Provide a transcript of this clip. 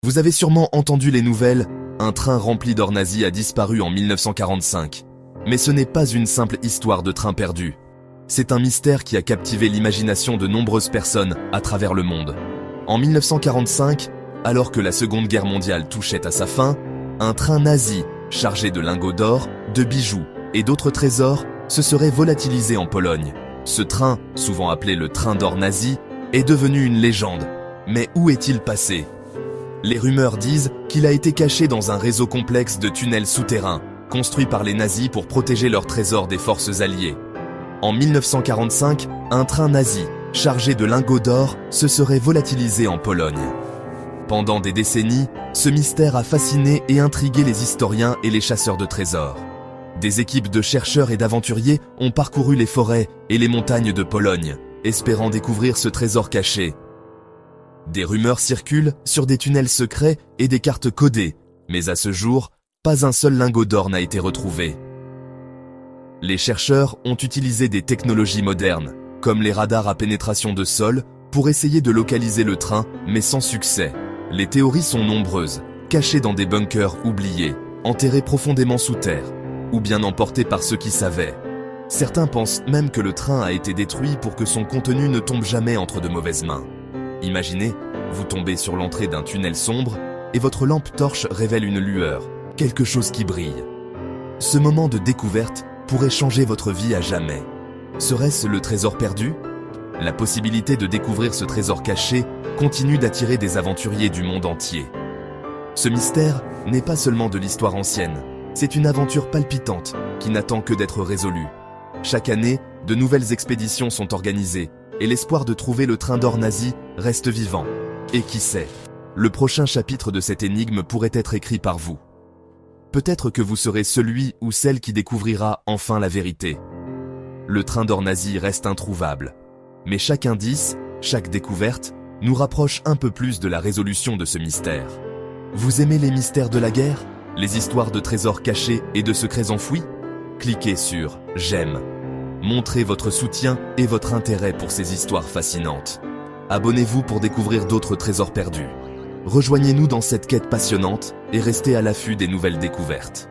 Vous avez sûrement entendu les nouvelles, un train rempli d'or nazis a disparu en 1945. Mais ce n'est pas une simple histoire de train perdu. C'est un mystère qui a captivé l'imagination de nombreuses personnes à travers le monde. En 1945, alors que la Seconde Guerre mondiale touchait à sa fin, un train nazi chargé de lingots d'or, de bijoux et d'autres trésors se serait volatilisé en Pologne. Ce train, souvent appelé le train d'or nazi, est devenu une légende. Mais où est-il passé ? Les rumeurs disent qu'il a été caché dans un réseau complexe de tunnels souterrains, construits par les nazis pour protéger leurs trésors des forces alliées. En 1945, un train nazi, chargé de lingots d'or, se serait volatilisé en Pologne. Pendant des décennies, ce mystère a fasciné et intrigué les historiens et les chasseurs de trésors. Des équipes de chercheurs et d'aventuriers ont parcouru les forêts et les montagnes de Pologne, espérant découvrir ce trésor caché. Des rumeurs circulent sur des tunnels secrets et des cartes codées, mais à ce jour, pas un seul lingot d'or n'a été retrouvé. Les chercheurs ont utilisé des technologies modernes, comme les radars à pénétration de sol, pour essayer de localiser le train, mais sans succès. Les théories sont nombreuses, cachées dans des bunkers oubliés, enterrés profondément sous terre, ou bien emportés par ceux qui savaient. Certains pensent même que le train a été détruit pour que son contenu ne tombe jamais entre de mauvaises mains. Imaginez, vous tombez sur l'entrée d'un tunnel sombre et votre lampe torche révèle une lueur, quelque chose qui brille. Ce moment de découverte pourrait changer votre vie à jamais. Serait-ce le trésor perdu ? La possibilité de découvrir ce trésor caché continue d'attirer des aventuriers du monde entier. Ce mystère n'est pas seulement de l'histoire ancienne, c'est une aventure palpitante qui n'attend que d'être résolue. Chaque année, de nouvelles expéditions sont organisées et l'espoir de trouver le train d'or nazi reste vivant. Et qui sait, le prochain chapitre de cette énigme pourrait être écrit par vous. Peut-être que vous serez celui ou celle qui découvrira enfin la vérité. Le train d'or nazi reste introuvable. Mais chaque indice, chaque découverte, nous rapproche un peu plus de la résolution de ce mystère. Vous aimez les mystères de la guerre ? Les histoires de trésors cachés et de secrets enfouis ? Cliquez sur « J'aime ». Montrez votre soutien et votre intérêt pour ces histoires fascinantes. Abonnez-vous pour découvrir d'autres trésors perdus. Rejoignez-nous dans cette quête passionnante et restez à l'affût des nouvelles découvertes.